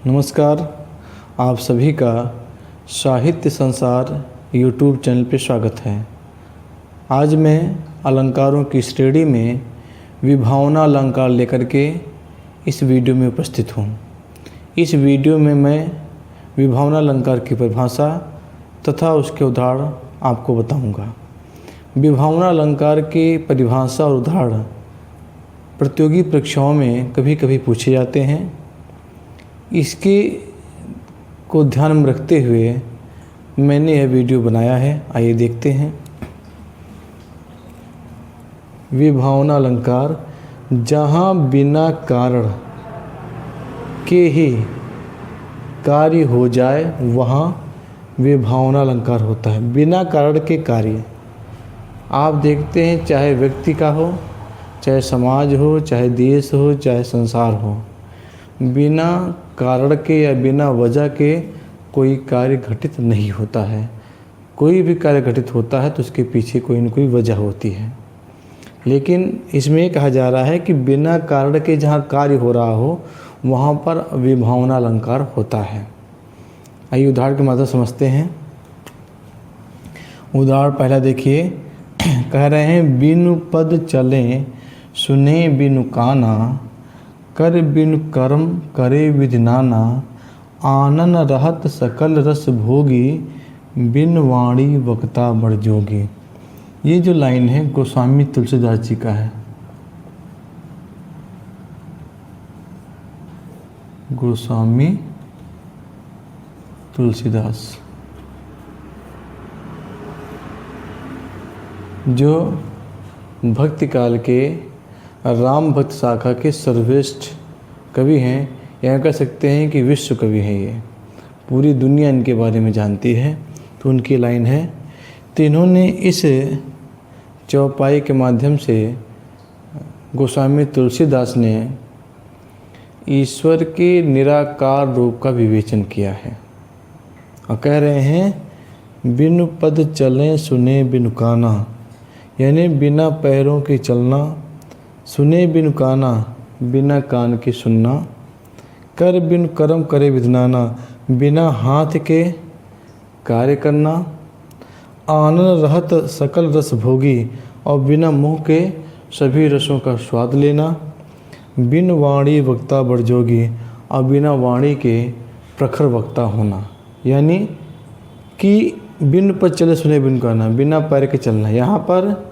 नमस्कार। आप सभी का साहित्य संसार यूट्यूब चैनल पर स्वागत है। आज मैं अलंकारों की श्रेणी में विभावना अलंकार लेकर के इस वीडियो में उपस्थित हूँ। इस वीडियो में मैं विभावना अलंकार की परिभाषा तथा उसके उदाहरण आपको बताऊंगा। विभावना अलंकार की परिभाषा और उदाहरण प्रतियोगी परीक्षाओं में कभी कभी पूछे जाते हैं। इसके को ध्यान में रखते हुए मैंने यह वीडियो बनाया है। आइए देखते हैं। विभावना अलंकार, जहाँ बिना कारण के ही कार्य हो जाए वहाँ विभावना अलंकार होता है। बिना कारण के कार्य आप देखते हैं, चाहे व्यक्ति का हो, चाहे समाज हो, चाहे देश हो, चाहे संसार हो, बिना कारण के या बिना वजह के कोई कार्य घटित नहीं होता है। कोई भी कार्य घटित होता है तो उसके पीछे कोई न कोई वजह होती है। लेकिन इसमें ये कहा जा रहा है कि बिना कारण के जहाँ कार्य हो रहा हो वहाँ पर विभावना अलंकार होता है। आइए उदाहरण के माध्यम समझते हैं। उदाहरण पहला देखिए, कह रहे हैं बिनु पद चले सुने बिनु काना, कर बिनु कर्म करे विधि नाना, आनन रहत सकल रस भोगी, बिन वाणी वक्ता बड़ जोगी। ये जो लाइन है गोस्वामी तुलसीदास जी का है। गोस्वामी तुलसीदास जो भक्ति काल के राम भक्त शाखा के सर्वश्रेष्ठ कवि हैं, या कह सकते हैं कि विश्व कवि हैं। ये पूरी दुनिया इनके बारे में जानती है। तो उनकी लाइन है, तो इन्होंने इस चौपाई के माध्यम से गोस्वामी तुलसीदास ने ईश्वर के निराकार रूप का विवेचन किया है और कह रहे हैं बिनु पद चलें सुने बिनु काना, यानी बिना पैरों के चलना, सुने बिनु काना बिना कान के सुनना, कर बिनु कर्म करे विधनाना बिना हाथ के कार्य करना, आनंद रहत सकल रस भोगी और बिना मुँह के सभी रसों का स्वाद लेना, बिन वाणी वक्ता बड़ जोगी और बिना वाणी के प्रखर वक्ता होना। यानी कि बिन पर चले सुने बिन काना, बिना पैर के चलना। यहाँ पर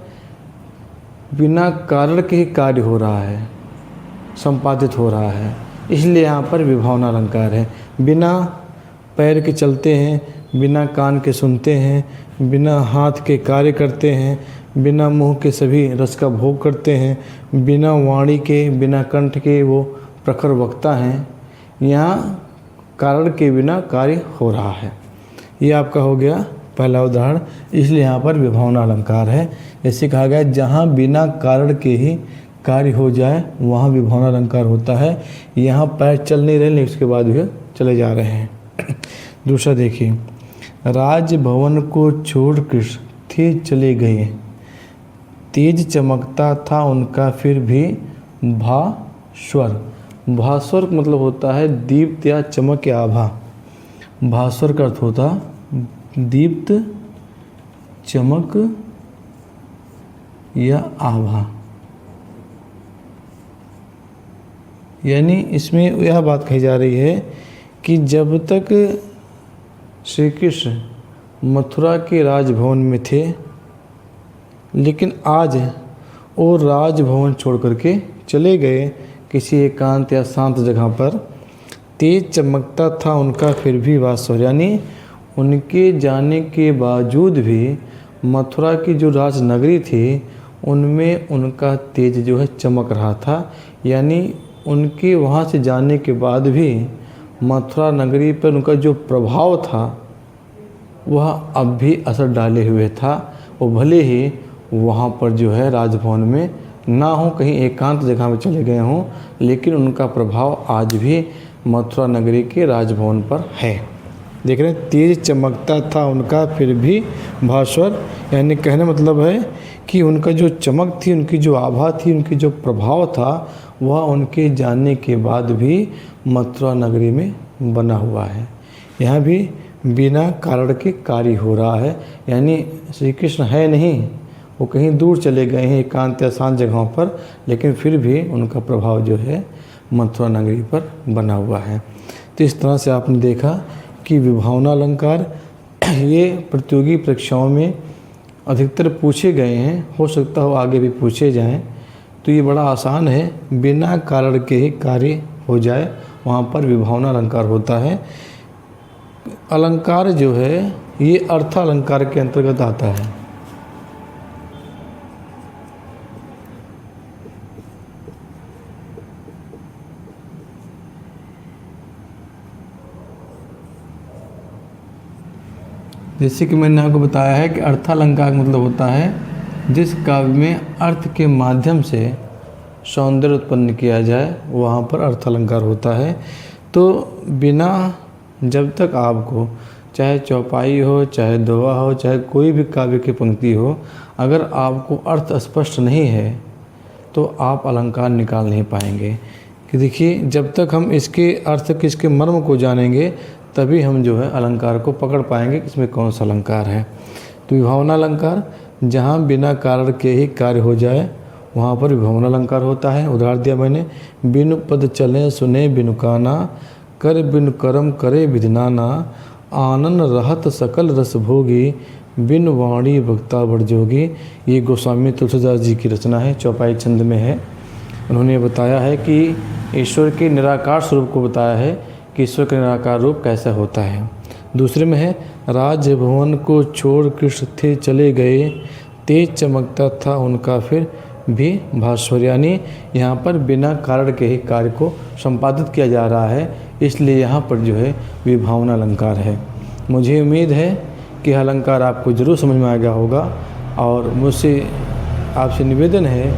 बिना कारण के ही कार्य हो रहा है, संपादित हो रहा है, इसलिए यहाँ पर विभावना अलंकार है। बिना पैर के चलते हैं, बिना कान के सुनते हैं, बिना हाथ के कार्य करते हैं, बिना मुंह के सभी रस का भोग करते हैं, बिना वाणी के, बिना कंठ के वो प्रखर वक्ता हैं। यहाँ कारण के बिना कार्य हो रहा है। ये आपका हो गया पहला उदाहरण। इसलिए यहाँ पर विभावना अलंकार है। जैसे कहा गया जहाँ बिना कारण के ही कार्य हो जाए वहाँ विभावना अलंकार होता है। यहाँ पैर चल नहीं रहे लेकिन उसके बाद भी चले जा रहे हैं। दूसरा देखिए, राजभवन को छोड़ कर थे चले गए, तेज चमकता था उनका फिर भी भास्वर। भास्वर मतलब होता है दीप्त या चमक या आभा। भास्वर का अर्थ होता दीप्त, चमक या आभा। यानी इसमें यह बात कही जा रही है कि जब तक श्री कृष्ण मथुरा के राजभवन में थे, लेकिन आज वो राजभवन छोड़ करके चले गए किसी एकांत या शांत जगह पर। तेज चमकता था उनका फिर भी भास्वर, यानी उनके जाने के बावजूद भी मथुरा की जो राजनगरी थी उनमें उनका तेज जो है चमक रहा था। यानी उनके वहाँ से जाने के बाद भी मथुरा नगरी पर उनका जो प्रभाव था वह अब भी असर डाले हुए था। वो भले ही वहाँ पर जो है राजभवन में ना हो, कहीं एकांत जगह में चले गए हों, लेकिन उनका प्रभाव आज भी मथुरा नगरी के राजभवन पर है। देख रहे हैं, तेज चमकता था उनका फिर भी भास्वर, यानी कहने मतलब है कि उनका जो चमक थी, उनकी जो आभा थी, उनकी जो प्रभाव था वह उनके जाने के बाद भी मथुरा नगरी में बना हुआ है। यहाँ भी बिना कारण के कार्य हो रहा है, यानी श्री कृष्ण है नहीं, वो कहीं दूर चले गए हैं एकांत या शांत जगहों पर, लेकिन फिर भी उनका प्रभाव जो है मथुरा नगरी पर बना हुआ है। तो इस तरह से आपने देखा कि विभावना अलंकार ये प्रतियोगी परीक्षाओं में अधिकतर पूछे गए हैं, हो सकता हो आगे भी पूछे जाएं। तो ये बड़ा आसान है, बिना कारण के ही कार्य हो जाए, वहाँ पर विभावना अलंकार होता है। अलंकार जो है ये अर्थ अलंकार के अंतर्गत आता है। जैसे कि मैंने आपको बताया है कि अर्थालंकार मतलब होता है जिस काव्य में अर्थ के माध्यम से सौंदर्य उत्पन्न किया जाए, वहाँ पर अर्थालंकार होता है। तो बिना, जब तक आपको चाहे चौपाई हो, चाहे दोहा हो, चाहे कोई भी काव्य की पंक्ति हो, अगर आपको अर्थ स्पष्ट नहीं है तो आप अलंकार निकाल नहीं पाएंगे। कि देखिए, जब तक हम इसके अर्थ के, इसके मर्म को जानेंगे, तभी हम जो है अलंकार को पकड़ पाएंगे कि इसमें कौन सा अलंकार है। तो विभावना अलंकार जहाँ बिना कारण के ही कार्य हो जाए, वहाँ पर विभावना अलंकार होता है। उदाहरण दिया मैंने, बिनु पद चले सुने बिनु काना, कर बिनु करम करे विधिनाना, आनन रहत सकल रस भोगी, बिन वाणी भक्ता बड़जोगी। ये गोस्वामी तुलसीदास जी की रचना है, चौपाई छंद में है। उन्होंने बताया है कि ईश्वर के निराकार स्वरूप को बताया है कि ईश्वर का निराकार रूप कैसा होता है। दूसरे में है, राजभवन को छोड़ कृष्ण थे चले गए, तेज चमकता था उनका फिर भी भास्वर। यानी यहाँ पर बिना कारण के ही कार्य को संपादित किया जा रहा है, इसलिए यहाँ पर जो है विभावना अलंकार है। मुझे उम्मीद है कि अलंकार आपको ज़रूर समझ में आ गया होगा। और मुझसे आपसे निवेदन है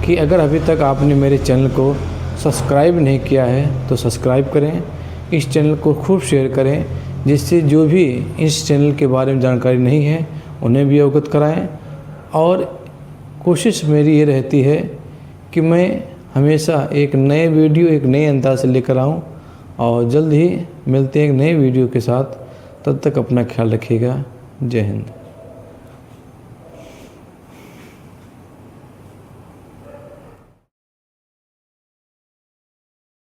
कि अगर अभी तक आपने मेरे चैनल को सब्सक्राइब नहीं किया है तो सब्सक्राइब करें, इस चैनल को खूब शेयर करें, जिससे जो भी इस चैनल के बारे में जानकारी नहीं है उन्हें भी अवगत कराएं। और कोशिश मेरी ये रहती है कि मैं हमेशा एक नए वीडियो, एक नए अंदाज से लेकर आऊँ। और जल्द ही मिलते हैं एक नए वीडियो के साथ। तब तक अपना ख्याल रखिएगा। जय हिंद।